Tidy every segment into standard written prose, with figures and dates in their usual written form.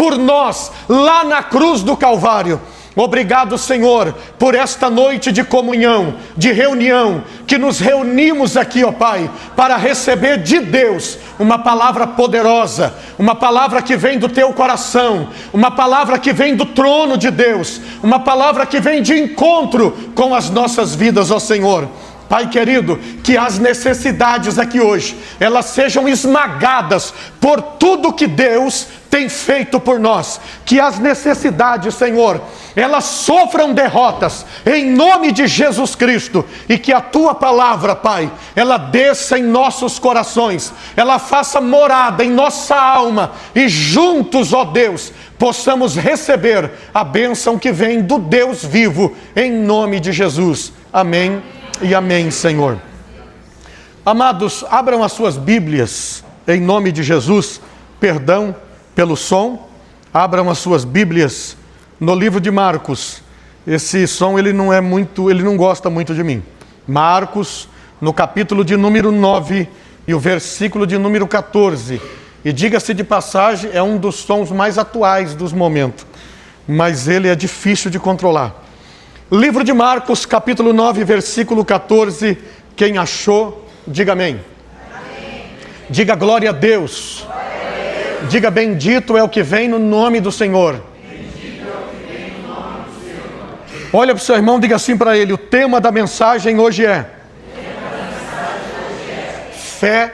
por nós, lá na cruz do Calvário. Obrigado, Senhor, por esta noite de comunhão, de reunião, que nos reunimos aqui, ó Pai, para receber de Deus uma palavra poderosa, uma palavra que vem do Teu coração, uma palavra que vem do trono de Deus, uma palavra que vem de encontro com as nossas vidas, ó Senhor. Pai querido, que as necessidades aqui hoje, elas sejam esmagadas por tudo que Deus tem feito por nós. Que as necessidades, Senhor, elas sofram derrotas, em nome de Jesus Cristo. E que a Tua palavra, Pai, ela desça em nossos corações, ela faça morada em nossa alma. E juntos, ó Deus, possamos receber a bênção que vem do Deus vivo, em nome de Jesus. Amém. E amém, Senhor. Amados, abram as suas Bíblias, em nome de Jesus. Perdão pelo som. Abram as suas Bíblias no livro de Marcos. Esse som, ele não gosta muito de mim. Marcos, no capítulo de número 9 e o versículo de número 14. E diga-se de passagem, é um dos sons mais atuais dos momentos, mas ele é difícil de controlar. Livro de Marcos, capítulo 9, versículo 14. Quem achou, diga amém. Amém. Diga glória a Deus. Glória a Deus. Diga bendito é o que vem no nome do Senhor. Bendito é o que vem no nome do Senhor. Olha para o seu irmão, diga assim para ele: o tema da mensagem hoje é fé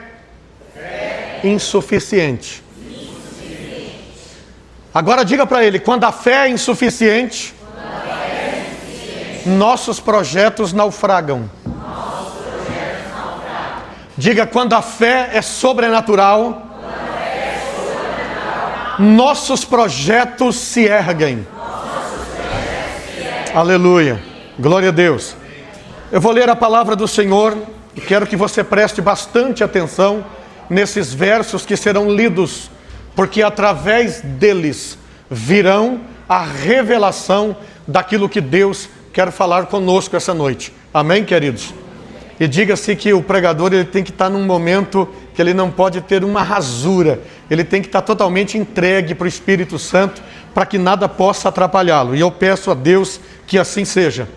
insuficiente. Agora diga para ele: quando a fé é insuficiente, nossos projetos naufragam. Diga: quando a fé é sobrenatural, nossos projetos se erguem. Aleluia, glória a Deus. Eu vou ler a palavra do Senhor e quero que você preste bastante atenção nesses versos que serão lidos, porque através deles virão a revelação daquilo que Deus quer falar conosco essa noite. Amém, queridos? E diga-se que o pregador, ele tem que estar num momento que ele não pode ter uma rasura. Ele tem que estar totalmente entregue para o Espírito Santo, para que nada possa atrapalhá-lo. E eu peço a Deus que assim seja.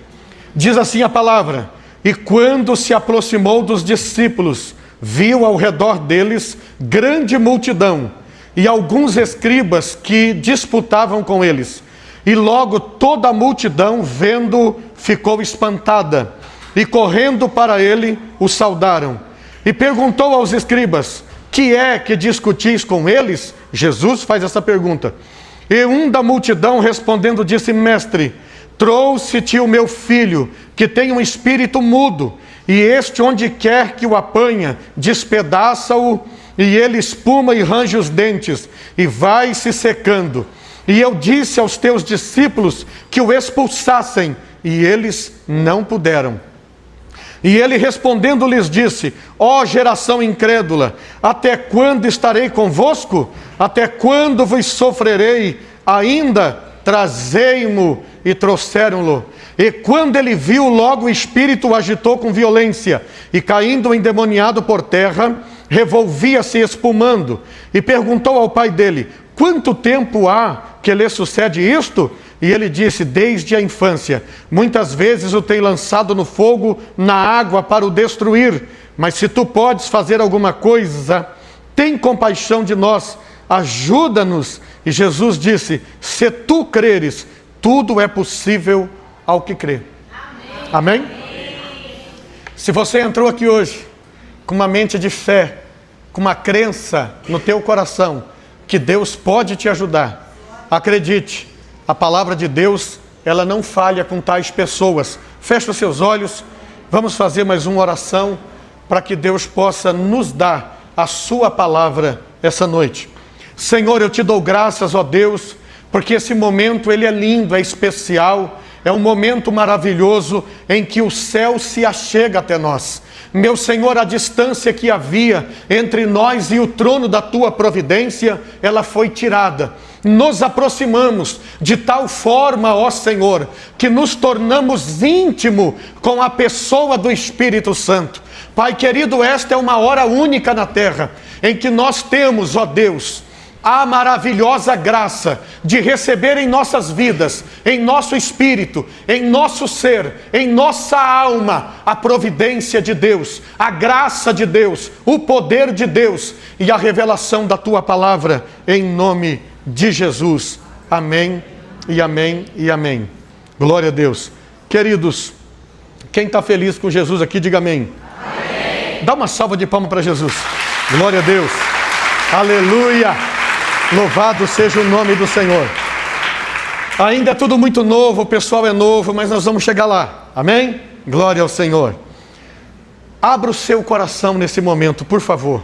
Diz assim a palavra: e quando se aproximou dos discípulos, viu ao redor deles grande multidão e alguns escribas que disputavam com eles. E logo toda a multidão, vendo, ficou espantada, e correndo para ele, o saudaram. E perguntou aos escribas: que é que discutis com eles? Jesus faz essa pergunta. E um da multidão respondendo disse: mestre, trouxe-te o meu filho, que tem um espírito mudo, e este, onde quer que o apanha, despedaça-o, e ele espuma e range os dentes, e vai se secando. E eu disse aos teus discípulos que o expulsassem, e eles não puderam. E ele respondendo lhes disse: ó geração incrédula, até quando estarei convosco? Até quando vos sofrerei? Ainda trazei-mo, e trouxeram-lo. E quando ele viu, logo o espírito o agitou com violência, e caindo endemoniado por terra, revolvia-se espumando, e perguntou ao pai dele: quanto tempo há que lhe sucede isto? E ele disse: desde a infância. Muitas vezes o tem lançado no fogo, na água, para o destruir. Mas se tu podes fazer alguma coisa, tem compaixão de nós, ajuda-nos. E Jesus disse: se tu creres, tudo é possível ao que crê. Amém? Se você entrou aqui hoje com uma mente de fé, com uma crença no teu coração que Deus pode te ajudar, acredite, a palavra de Deus, ela não falha com tais pessoas. Feche os seus olhos, vamos fazer mais uma oração para que Deus possa nos dar a sua palavra essa noite. Senhor, eu te dou graças, ó Deus, porque esse momento ele é lindo, é especial, é um momento maravilhoso em que o céu se achega até nós. Meu Senhor, a distância que havia entre nós e o trono da tua providência, ela foi tirada. Nos aproximamos de tal forma, ó Senhor, que nos tornamos íntimo com a pessoa do Espírito Santo. Pai querido, esta é uma hora única na terra, em que nós temos, ó Deus, a maravilhosa graça de receber em nossas vidas, em nosso espírito, em nosso ser, em nossa alma, a providência de Deus, a graça de Deus, o poder de Deus e a revelação da tua palavra, em nome de Jesus. Amém e amém e amém. Glória a Deus. Queridos, quem está feliz com Jesus aqui, diga amém. Amém. Dá uma salva de palmas para Jesus. Glória a Deus. Aleluia. Louvado seja o nome do Senhor. Ainda é tudo muito novo, o pessoal é novo, mas nós vamos chegar lá. Amém? Glória ao Senhor. Abra o seu coração nesse momento, por favor.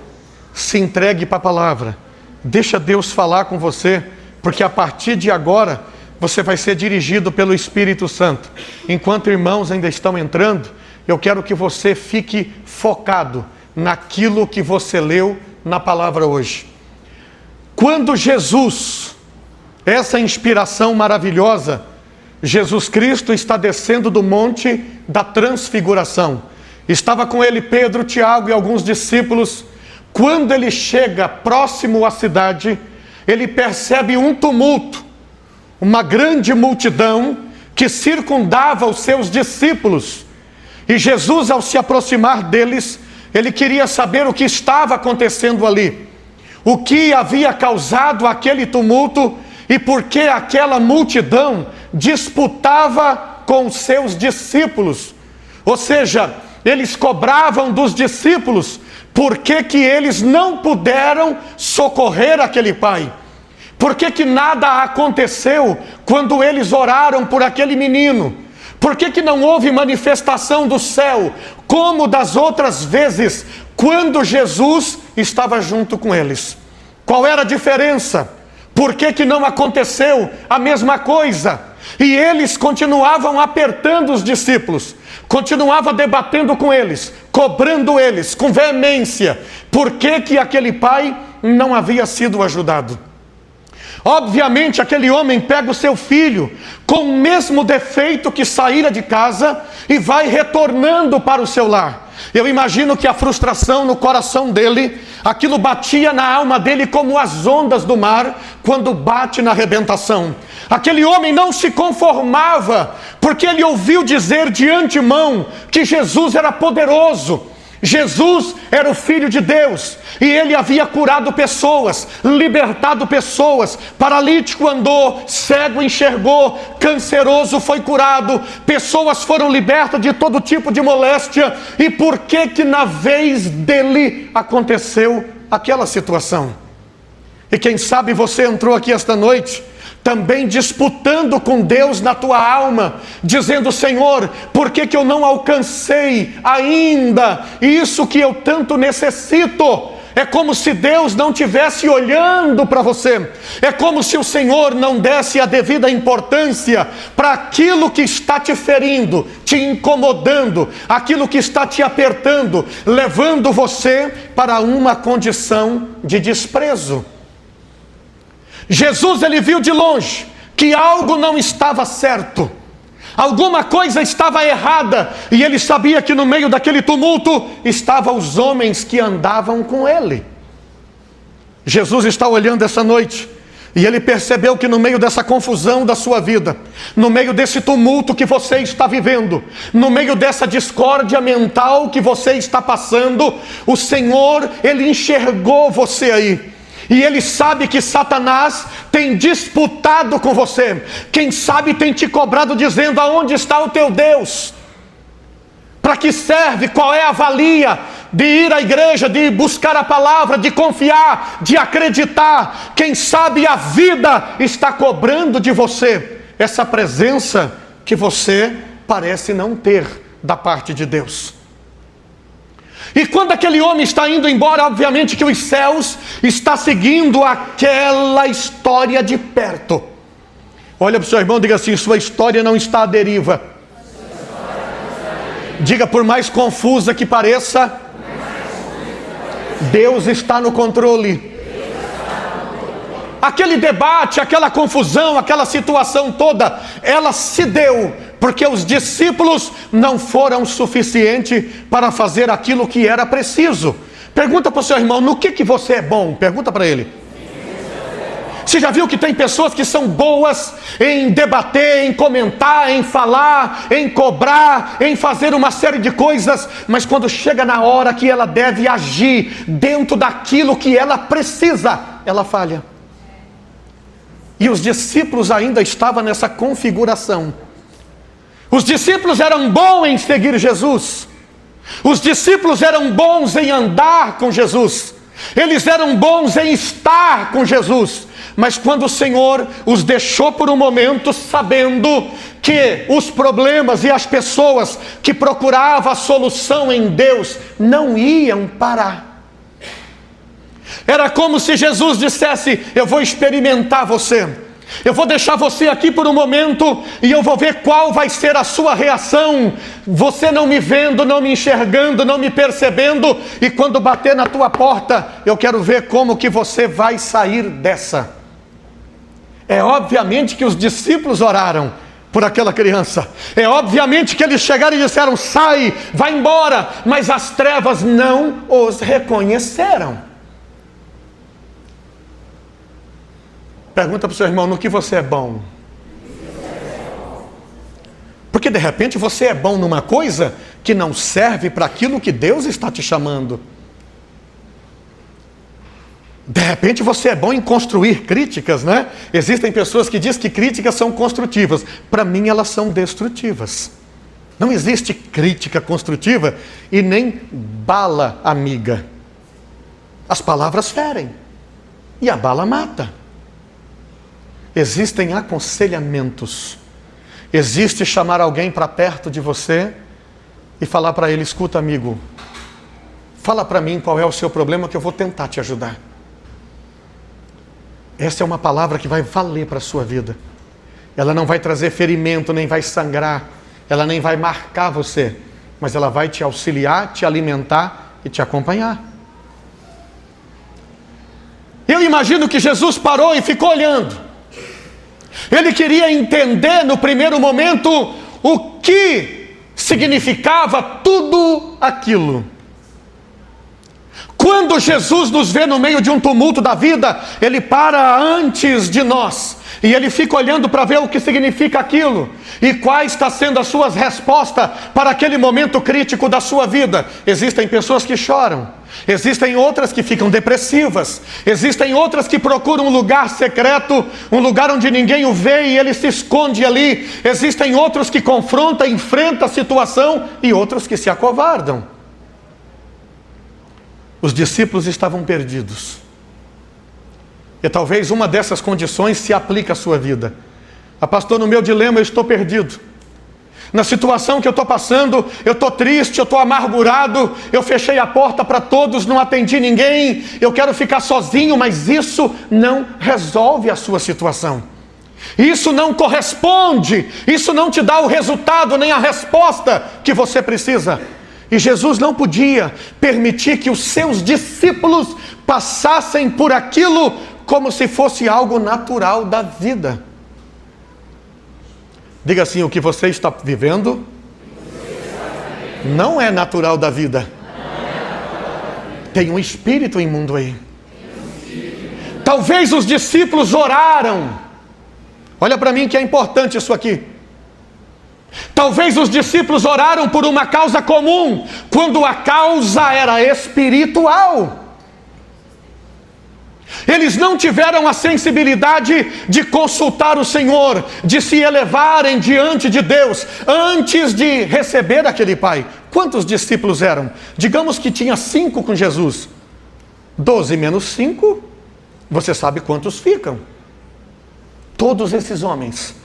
Se entregue para a palavra. Deixa Deus falar com você, porque a partir de agora você vai ser dirigido pelo Espírito Santo. Enquanto irmãos ainda estão entrando, eu quero que você fique focado naquilo que você leu na palavra hoje. Quando Jesus, essa inspiração maravilhosa, Jesus Cristo está descendo do monte da transfiguração. Estava com ele Pedro, Tiago e alguns discípulos. Quando ele chega próximo à cidade, ele percebe um tumulto, uma grande multidão que circundava os seus discípulos. E Jesus, ao se aproximar deles, ele queria saber o que estava acontecendo ali. O que havia causado aquele tumulto e por que aquela multidão disputava com os seus discípulos. Ou seja, eles cobravam dos discípulos por que eles não puderam socorrer aquele pai. Por que nada aconteceu quando eles oraram por aquele menino? Por que não houve manifestação do céu, como das outras vezes, quando Jesus estava junto com eles? Qual era a diferença? Por que não aconteceu a mesma coisa? E eles continuavam apertando os discípulos, continuavam debatendo com eles, cobrando eles com veemência. Por que aquele pai não havia sido ajudado? Obviamente aquele homem pega o seu filho com o mesmo defeito que saíra de casa e vai retornando para o seu lar. Eu imagino que a frustração no coração dele, aquilo batia na alma dele como as ondas do mar quando bate na arrebentação. Aquele homem não se conformava, porque ele ouviu dizer de antemão que Jesus era poderoso. Jesus era o Filho de Deus e ele havia curado pessoas, libertado pessoas. Paralítico andou, cego enxergou, canceroso foi curado, pessoas foram libertas de todo tipo de moléstia. E por que na vez dele aconteceu aquela situação? E quem sabe você entrou aqui esta noite também disputando com Deus na tua alma, dizendo: Senhor, por que eu não alcancei ainda isso que eu tanto necessito? É como se Deus não estivesse olhando para você. É como se o Senhor não desse a devida importância para aquilo que está te ferindo, te incomodando, aquilo que está te apertando, levando você para uma condição de desprezo. Jesus, ele viu de longe que algo não estava certo, alguma coisa estava errada, e ele sabia que no meio daquele tumulto estavam os homens que andavam com ele. Jesus está olhando essa noite e ele percebeu que no meio dessa confusão da sua vida, no meio desse tumulto que você está vivendo, no meio dessa discórdia mental que você está passando, o Senhor, ele enxergou você aí. E ele sabe que Satanás tem disputado com você. Quem sabe tem te cobrado dizendo: aonde está o teu Deus? Para que serve? Qual é a valia de ir à igreja, de buscar a palavra, de confiar, de acreditar? Quem sabe a vida está cobrando de você essa presença que você parece não ter da parte de Deus. E quando aquele homem está indo embora, obviamente que os céus estão seguindo aquela história de perto. Olha para o seu irmão e diga assim: sua história não está à deriva. Diga: por mais confusa que pareça, Deus está no controle. Aquele debate, aquela confusão, aquela situação toda, ela se deu porque os discípulos não foram suficientes para fazer aquilo que era preciso. Pergunta para o seu irmão: no que você é bom? Pergunta para ele. Você já viu que tem pessoas que são boas em debater, em comentar, em falar, em cobrar, em fazer uma série de coisas, mas quando chega na hora que ela deve agir dentro daquilo que ela precisa, ela falha. E os discípulos ainda estavam nessa configuração. Os discípulos eram bons em seguir Jesus. Os discípulos eram bons em andar com Jesus. Eles eram bons em estar com Jesus. Mas quando o Senhor os deixou por um momento, sabendo que os problemas e as pessoas que procuravam a solução em Deus não iam parar. Era como se Jesus dissesse: eu vou experimentar você. Eu vou deixar você aqui por um momento e eu vou ver qual vai ser a sua reação. Você não me vendo, não me enxergando, não me percebendo. E quando bater na tua porta, eu quero ver como que você vai sair dessa. É obviamente que os discípulos oraram por aquela criança. É obviamente que eles chegaram e disseram: sai, vai embora. Mas as trevas não os reconheceram. Pergunta para o seu irmão: no que você é bom? Porque de repente você é bom numa coisa que não serve para aquilo que Deus está te chamando. De repente você é bom em construir críticas, né? Existem pessoas que dizem que críticas são construtivas. Para mim elas são destrutivas. Não existe crítica construtiva e nem bala amiga. As palavras ferem e a bala mata. Existem aconselhamentos. Existe chamar alguém para perto de você e falar para ele: escuta, amigo, fala para mim qual é o seu problema que eu vou tentar te ajudar. Essa é uma palavra que vai valer para a sua vida. Ela não vai trazer ferimento, nem vai sangrar. Ela nem vai marcar você. Mas ela vai te auxiliar, te alimentar e te acompanhar. Eu imagino que Jesus parou e ficou olhando. Ele queria entender no primeiro momento o que significava tudo aquilo. Quando Jesus nos vê no meio de um tumulto da vida, Ele para antes de nós e Ele fica olhando para ver o que significa aquilo e quais está sendo as suas respostas para aquele momento crítico da sua vida. Existem pessoas que choram, existem outras que ficam depressivas, existem outras que procuram um lugar secreto, um lugar onde ninguém o vê e ele se esconde ali. Existem outros que confrontam, enfrentam a situação e outros que se acovardam. Os discípulos estavam perdidos. E talvez uma dessas condições se aplique à sua vida. Pastor, no meu dilema eu estou perdido. Na situação que eu estou passando, eu estou triste, eu estou amargurado, eu fechei a porta para todos, não atendi ninguém, eu quero ficar sozinho, mas isso não resolve a sua situação. Isso não corresponde, isso não te dá o resultado nem a resposta que você precisa. E Jesus não podia permitir que os seus discípulos passassem por aquilo como se fosse algo natural da vida. Diga assim: o que você está vivendo não é natural da vida. Tem um espírito imundo aí. Talvez os discípulos oraram. Olha para mim que é importante isso aqui. Talvez os discípulos oraram por uma causa comum, quando a causa era espiritual. Eles não tiveram a sensibilidade de consultar o Senhor, de se elevarem diante de Deus, antes de receber aquele pai. Quantos discípulos eram? Digamos que tinha 5 com Jesus. 12 menos 5, você sabe quantos ficam. Todos esses homens,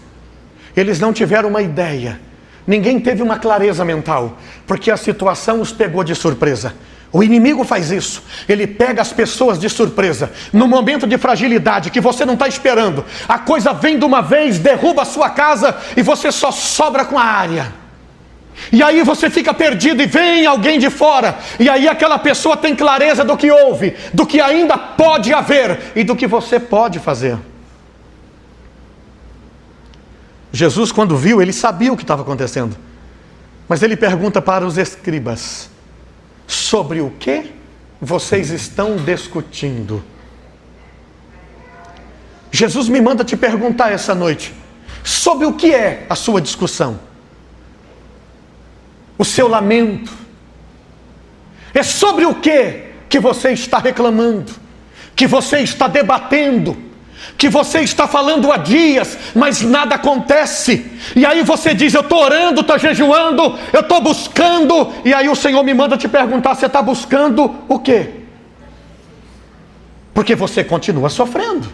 eles não tiveram uma ideia, ninguém teve uma clareza mental, porque a situação os pegou de surpresa. O inimigo faz isso, ele pega as pessoas de surpresa, no momento de fragilidade que você não está esperando. A coisa vem de uma vez, derruba a sua casa e você só sobra com a área. E aí você fica perdido e vem alguém de fora, e aí aquela pessoa tem clareza do que houve, do que ainda pode haver e do que você pode fazer. Jesus, quando viu, ele sabia o que estava acontecendo. Mas ele pergunta para os escribas: sobre o que vocês estão discutindo? Jesus me manda te perguntar essa noite, sobre o que é a sua discussão, o seu lamento, é sobre o que você está reclamando, que você está debatendo, que você está falando há dias, mas nada acontece. E aí você diz, eu estou orando, estou jejuando, eu estou buscando, e aí o Senhor me manda te perguntar, você está buscando o quê? Porque você continua sofrendo,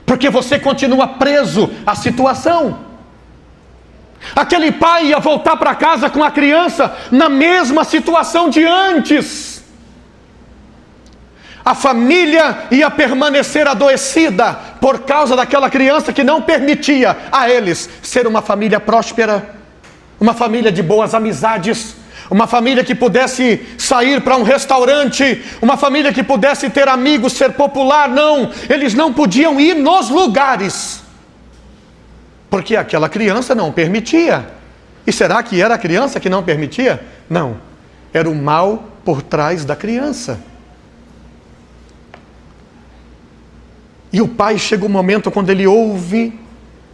porque você continua preso à situação. Aquele pai ia voltar para casa com a criança na mesma situação de antes. A família ia permanecer adoecida por causa daquela criança que não permitia a eles ser uma família próspera, uma família de boas amizades, uma família que pudesse sair para um restaurante, uma família que pudesse ter amigos, ser popular. Não, eles não podiam ir nos lugares, porque aquela criança não permitia. E será que era a criança que não permitia? Não, era o mal por trás da criança. E o pai chega um momento quando ele ouve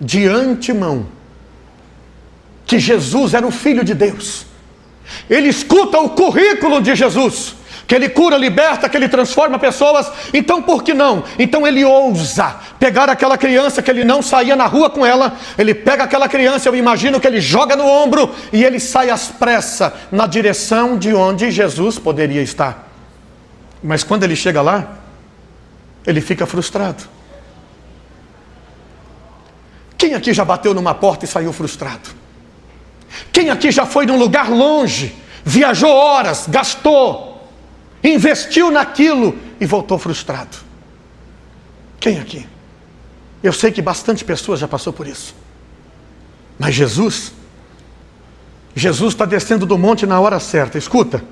de antemão que Jesus era o Filho de Deus. Ele escuta o currículo de Jesus, que ele cura, liberta, que ele transforma pessoas. Então por que não? Então ele ousa pegar aquela criança que ele não saía na rua com ela. Ele pega aquela criança, eu imagino que ele joga no ombro, e ele sai às pressas na direção de onde Jesus poderia estar. Mas quando ele chega lá, ele fica frustrado. Quem aqui já bateu numa porta e saiu frustrado? Quem aqui já foi num lugar longe, viajou horas, gastou, investiu naquilo e voltou frustrado? Quem aqui? Eu sei que bastante pessoas já passou por isso. Mas Jesus está descendo do monte na hora certa. Escuta,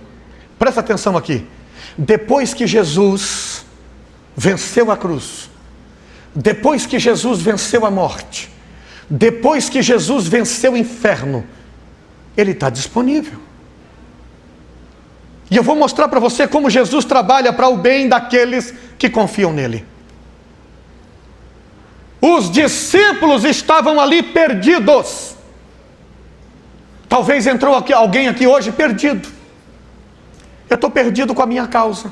presta atenção aqui. Depois que Jesus venceu a cruz, depois que Jesus venceu a morte, depois que Jesus venceu o inferno, Ele está disponível. E eu vou mostrar para você como Jesus trabalha para o bem daqueles que confiam nele. Os discípulos estavam ali perdidos. Talvez entrou alguém aqui hoje perdido. Eu estou perdido com a minha causa.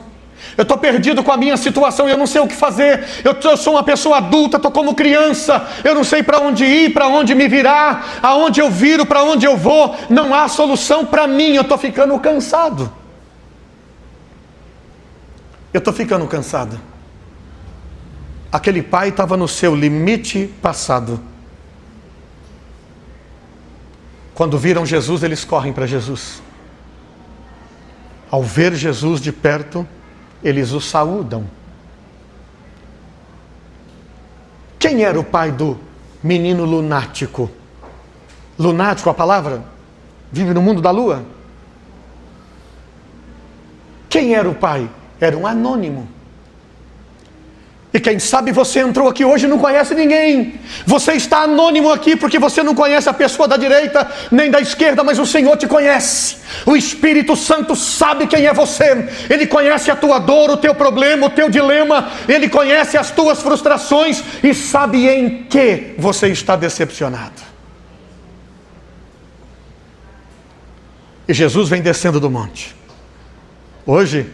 Eu estou perdido com a minha situação, eu não sei o que fazer. Eu sou uma pessoa adulta, estou como criança. Eu não sei para onde ir, para onde me virar, aonde eu viro, para onde eu vou. Não há solução para mim, eu estou ficando cansado. Eu estou ficando cansado. Aquele pai estava no seu limite passado. Quando viram Jesus, eles correm para Jesus. Ao ver Jesus de perto, eles o saúdam. Quem era o pai do menino lunático? Lunático, a palavra? Vive no mundo da lua? Quem era o pai? Era um anônimo. E quem sabe você entrou aqui hoje e não conhece ninguém. Você está anônimo aqui porque você não conhece a pessoa da direita nem da esquerda, mas o Senhor te conhece. O Espírito Santo sabe quem é você. Ele conhece a tua dor, o teu problema, o teu dilema. Ele conhece as tuas frustrações e sabe em que você está decepcionado. E Jesus vem descendo do monte. Hoje,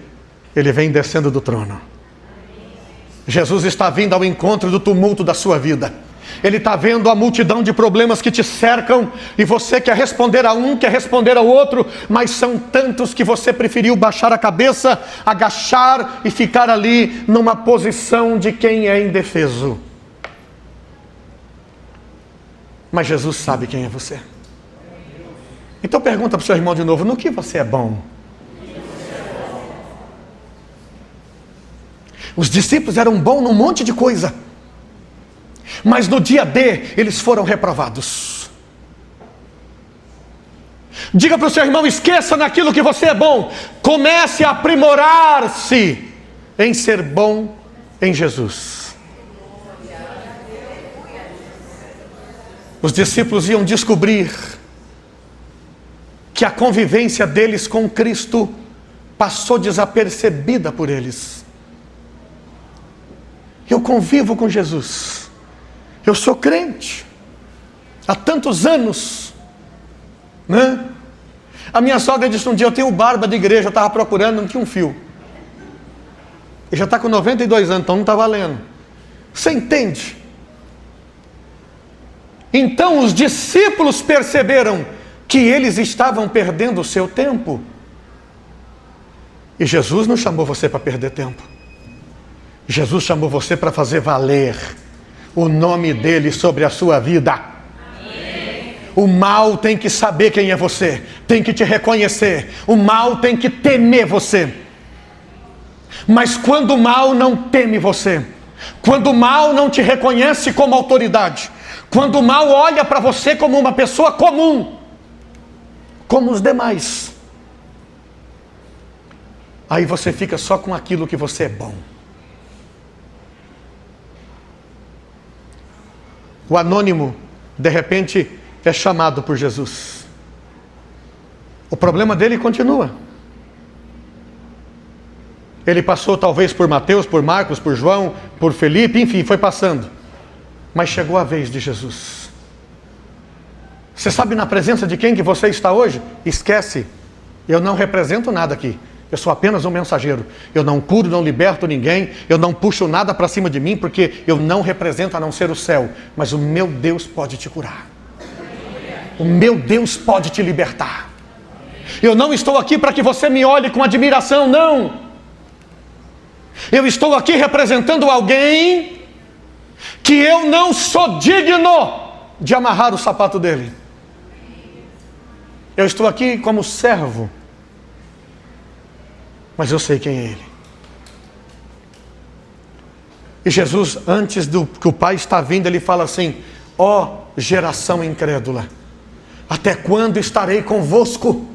Ele vem descendo do trono. Jesus está vindo ao encontro do tumulto da sua vida. Ele está vendo a multidão de problemas que te cercam, e você quer responder a um, quer responder ao outro, mas são tantos que você preferiu baixar a cabeça, agachar e ficar ali numa posição de quem é indefeso. Mas Jesus sabe quem é você. Então pergunta para o seu irmão de novo, no que você é bom? Os discípulos eram bons num monte de coisa, mas no dia D, eles foram reprovados. Diga para o seu irmão, esqueça naquilo que você é bom. Comece a aprimorar-se em ser bom em Jesus. Os discípulos iam descobrir que a convivência deles com Cristo passou desapercebida por eles. Eu convivo com Jesus. Eu sou crente. Há tantos anos. Né? A minha sogra disse um dia, eu tenho barba de igreja, eu estava procurando, não tinha um fio. Ele já está com 92 anos, então não está valendo. Você entende? Então os discípulos perceberam que eles estavam perdendo o seu tempo. E Jesus não chamou você para perder tempo. Jesus chamou você para fazer valer o nome dele sobre a sua vida. Amém. O mal tem que saber quem é você, tem que te reconhecer. O mal tem que temer você. Mas quando o mal não teme você, quando o mal não te reconhece como autoridade, quando o mal olha para você como uma pessoa comum, como os demais, aí você fica só com aquilo que você é bom. O anônimo, de repente, é chamado por Jesus. O problema dele continua. Ele passou talvez por Mateus, por Marcos, por João, por Felipe, enfim, foi passando. Mas chegou a vez de Jesus. Você sabe na presença de quem que você está hoje? Esquece, eu não represento nada aqui. Eu sou apenas um mensageiro. Eu não curo, não liberto ninguém. Eu não puxo nada para cima de mim, porque eu não represento a não ser o céu. Mas o meu Deus pode te curar. O meu Deus pode te libertar. Eu não estou aqui para que você me olhe com admiração, não. Eu estou aqui representando alguém que eu não sou digno de amarrar o sapato dele. Eu estou aqui como servo, mas eu sei quem é ele. E Jesus, antes do que o Pai está vindo, ele fala assim: ó geração incrédula, até quando estarei convosco?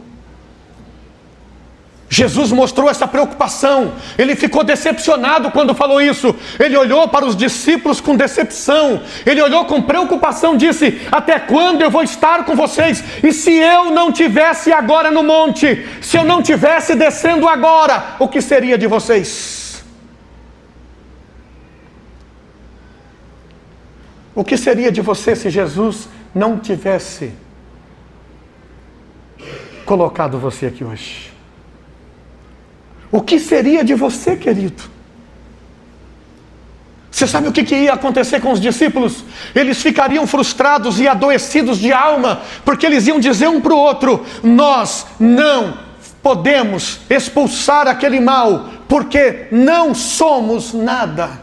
Jesus mostrou essa preocupação. Ele ficou decepcionado quando falou isso. Ele olhou para os discípulos com decepção. Ele olhou com preocupação, disse: até quando eu vou estar com vocês? E se eu não tivesse agora no monte, se eu não tivesse descendo agora, o que seria de vocês? O que seria de você se Jesus não tivesse colocado você aqui hoje? O que seria de você, querido? Você sabe o que ia acontecer com os discípulos? Eles ficariam frustrados e adoecidos de alma, porque eles iam dizer um para o outro: nós não podemos expulsar aquele mal, porque não somos nada.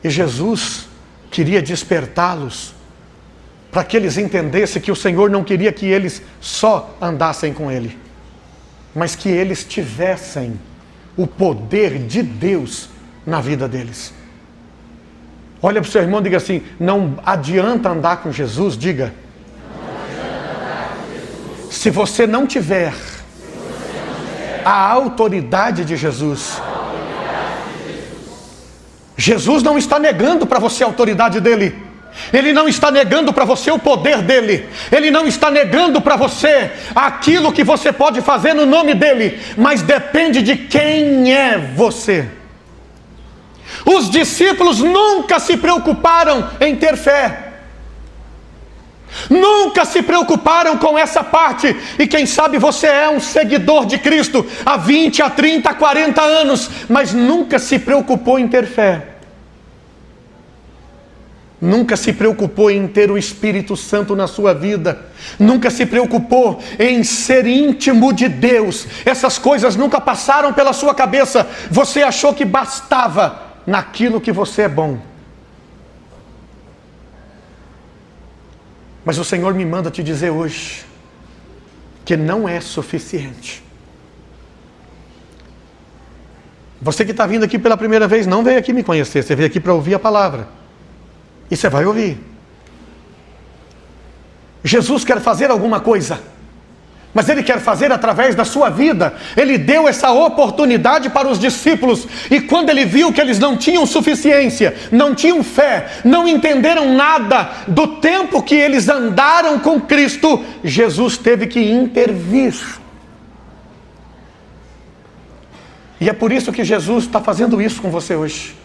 E Jesus queria despertá-los para que eles entendessem que o Senhor não queria que eles só andassem com Ele, mas que eles tivessem o poder de Deus na vida deles. Olha para o seu irmão e diga assim: não adianta andar com Jesus, diga. Não adianta andar com Jesus. Se você não tiver a autoridade de Jesus. Jesus não está negando para você a autoridade dele. Ele não está negando para você o poder dele. Ele não está negando para você aquilo que você pode fazer no nome dele. Mas depende de quem é você. Os discípulos nunca se preocuparam em ter fé. Nunca se preocuparam com essa parte. E quem sabe você é um seguidor de Cristo há 20, há 30, há 40 anos, mas nunca se preocupou em ter fé. Nunca se preocupou em ter o Espírito Santo na sua vida. Nunca se preocupou em ser íntimo de Deus. Essas coisas nunca passaram pela sua cabeça. Você achou que bastava naquilo que você é bom. Mas o Senhor me manda te dizer hoje que não é suficiente. Você que está vindo aqui pela primeira vez não veio aqui me conhecer. Você veio aqui para ouvir a palavra. E você vai ouvir. Jesus quer fazer alguma coisa, mas Ele quer fazer através da sua vida. Ele deu essa oportunidade para os discípulos, e quando Ele viu que eles não tinham suficiência, não tinham fé, não entenderam nada do tempo que eles andaram com Cristo, Jesus teve que intervir. E é por isso que Jesus está fazendo isso com você hoje.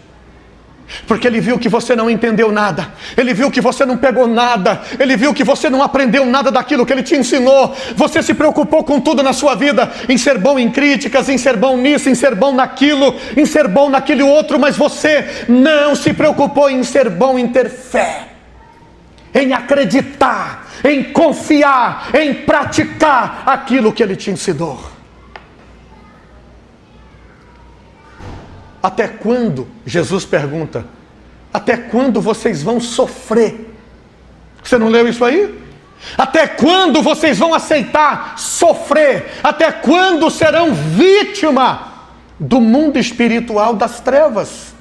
Porque Ele viu que você não entendeu nada, Ele viu que você não pegou nada, Ele viu que você não aprendeu nada daquilo que Ele te ensinou. Você se preocupou com tudo na sua vida, em ser bom em críticas, em ser bom nisso, em ser bom naquilo, em ser bom naquele outro, mas você não se preocupou em ser bom, em ter fé, em acreditar, em confiar, em praticar aquilo que Ele te ensinou. Até quando, Jesus pergunta, até quando vocês vão sofrer? Você não leu isso aí? Até quando vocês vão aceitar sofrer? Até quando serão vítima do mundo espiritual das trevas?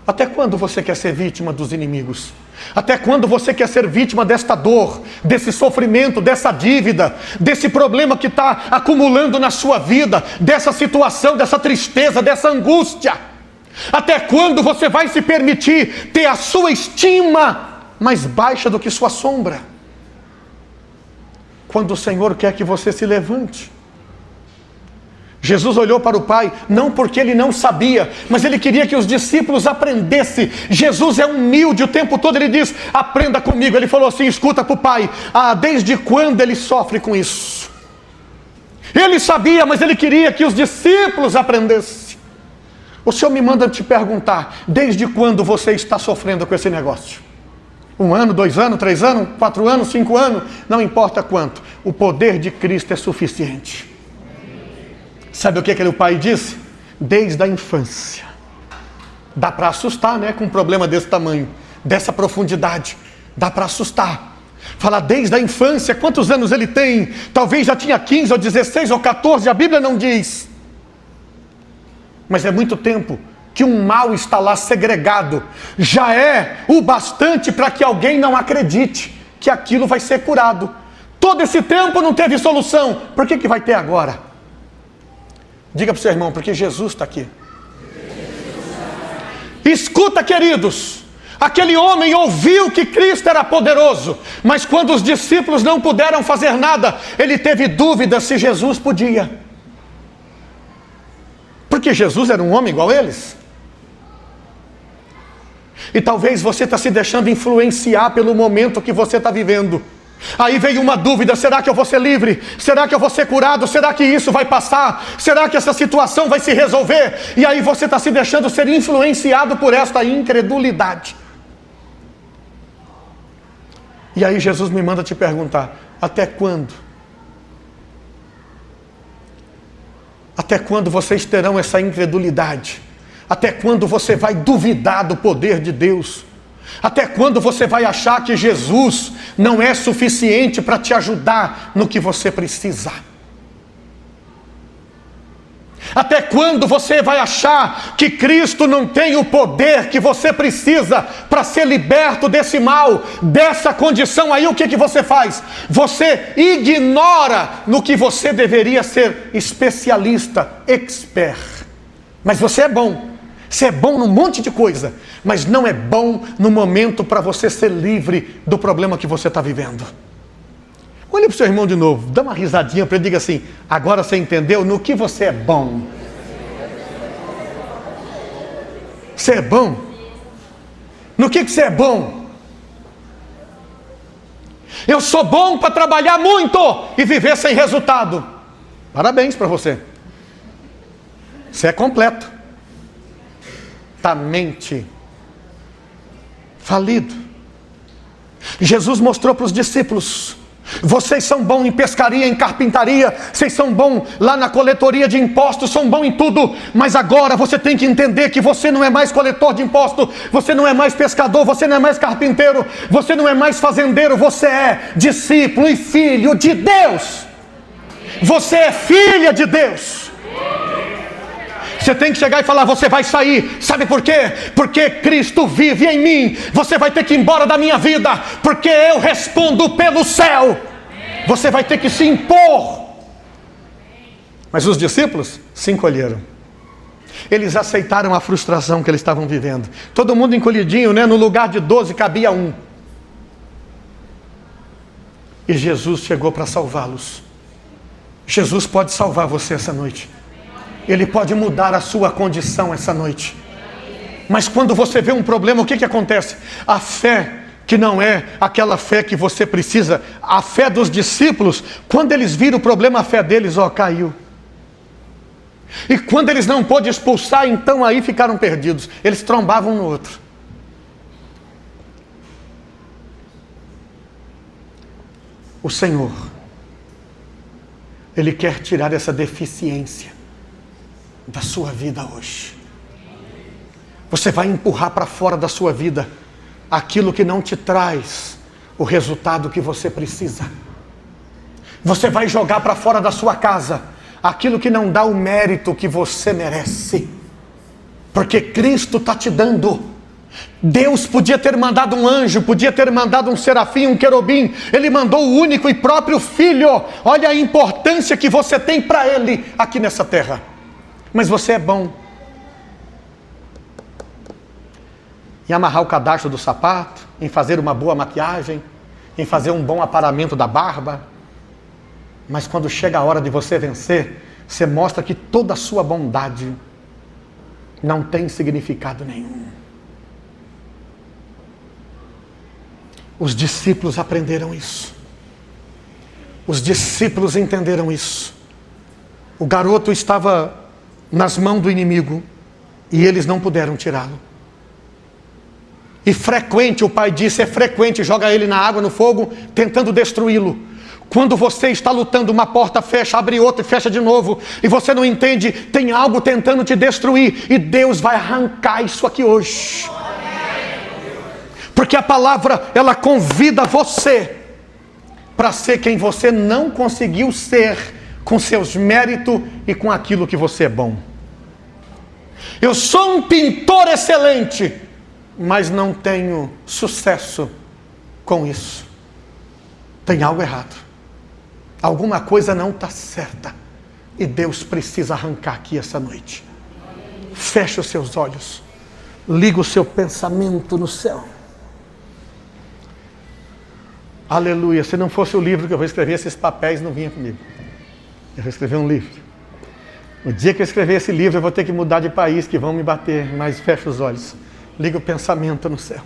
Até quando você quer ser vítima dos inimigos? Até quando você quer ser vítima desta dor, desse sofrimento, dessa dívida, desse problema que está acumulando na sua vida, dessa situação, dessa tristeza, dessa angústia? Até quando você vai se permitir ter a sua estima mais baixa do que sua sombra? Quando o Senhor quer que você se levante. Jesus olhou para o Pai, não porque Ele não sabia, mas Ele queria que os discípulos aprendessem. Jesus é humilde o tempo todo, Ele diz, aprenda comigo. Ele falou assim, escuta para o Pai, desde quando Ele sofre com isso? Ele sabia, mas Ele queria que os discípulos aprendessem. O Senhor me manda te perguntar, desde quando você está sofrendo com esse negócio? 1 ano, 2 anos, 3 anos, 4 anos, 5 anos, não importa quanto, o poder de Cristo é suficiente. Sabe o que aquele pai disse? Desde a infância. Dá para assustar, né? Com um problema desse tamanho, dessa profundidade. Dá para assustar. Falar desde a infância, quantos anos ele tem? Talvez já tinha 15 ou 16 ou 14, a Bíblia não diz. Mas é muito tempo que um mal está lá segregado. Já é o bastante para que alguém não acredite que aquilo vai ser curado. Todo esse tempo não teve solução. Por que vai ter agora? Diga para o seu irmão, porque Jesus está aqui. Escuta, queridos, aquele homem ouviu que Cristo era poderoso, mas quando os discípulos não puderam fazer nada, ele teve dúvida se Jesus podia. Porque Jesus era um homem igual a eles. E talvez você está se deixando influenciar pelo momento que você está vivendo. Aí veio uma dúvida, será que eu vou ser livre? Será que eu vou ser curado? Será que isso vai passar? Será que essa situação vai se resolver? E aí você está se deixando ser influenciado por esta incredulidade. E aí Jesus me manda te perguntar, até quando? Até quando vocês terão essa incredulidade? Até quando você vai duvidar do poder de Deus? Até quando você vai achar que Jesus não é suficiente para te ajudar no que você precisa? Até quando você vai achar que Cristo não tem o poder que você precisa para ser liberto desse mal, dessa condição? Aí o que você faz? Você ignora no que você deveria ser especialista, expert. Mas você é bom. Você é bom num monte de coisa, mas não é bom no momento para você ser livre do problema que você está vivendo. Olhe para o seu irmão de novo, dá uma risadinha para ele, diga assim, agora você entendeu no que você é bom? Você é bom? No que você é bom? Eu sou bom para trabalhar muito e viver sem resultado. Parabéns para você. Você é completo. Tá mente falido. Jesus mostrou para os discípulos, vocês são bons em pescaria, em carpintaria, vocês são bons lá na coletoria de impostos, são bons em tudo, mas agora você tem que entender que você não é mais coletor de impostos, você não é mais pescador, você não é mais carpinteiro, você não é mais fazendeiro, você é discípulo e filho de Deus. Você é filha de Deus. Você tem que chegar e falar, você vai sair, sabe por quê? Porque Cristo vive em mim. Você vai ter que ir embora da minha vida, porque eu respondo pelo céu. Você vai ter que se impor. Mas os discípulos se encolheram. Eles aceitaram a frustração que eles estavam vivendo. Todo mundo encolhidinho, né? No lugar de 12 cabia 1. E Jesus chegou para salvá-los. Jesus pode salvar você essa noite. Ele pode mudar a sua condição essa noite. Mas quando você vê um problema, o que acontece? A fé que não é aquela fé que você precisa, a fé dos discípulos, quando eles viram o problema, a fé deles, caiu. E quando eles não pôde expulsar, então aí ficaram perdidos. Eles trombavam um no outro. O Senhor, Ele quer tirar essa deficiência da sua vida hoje. Você vai empurrar para fora da sua vida aquilo que não te traz o resultado que você precisa. Você vai jogar para fora da sua casa aquilo que não dá o mérito que você merece. Porque Cristo está te dando. Deus podia ter mandado um anjo, podia ter mandado um serafim, um querubim. Ele mandou o único e próprio Filho. Olha a importância que você tem para Ele aqui nessa terra. Mas você é bom em amarrar o cadastro do sapato, em fazer uma boa maquiagem, em fazer um bom aparamento da barba. Mas quando chega a hora de você vencer, você mostra que toda a sua bondade não tem significado nenhum. Os discípulos aprenderam isso. Os discípulos entenderam isso. O garoto estava nas mãos do inimigo e eles não puderam tirá-lo. E frequente, o pai disse, é frequente, joga ele na água, no fogo, tentando destruí-lo. Quando você está lutando, uma porta fecha, abre outra e fecha de novo, e você não entende, tem algo tentando te destruir, e Deus vai arrancar isso aqui hoje. Porque a palavra, ela convida você para ser quem você não conseguiu ser, com seus méritos e com aquilo que você é bom. Eu sou um pintor excelente, mas não tenho sucesso com isso. Tem algo errado. Alguma coisa não está certa. E Deus precisa arrancar aqui essa noite. Feche os seus olhos. Liga o seu pensamento no céu. Aleluia. Se não fosse o livro que eu vou escrever, esses papéis não vinham comigo. Eu vou escrever um livro. No dia que eu escrever esse livro, eu vou ter que mudar de país, que vão me bater. Mas feche os olhos. Liga o pensamento no céu.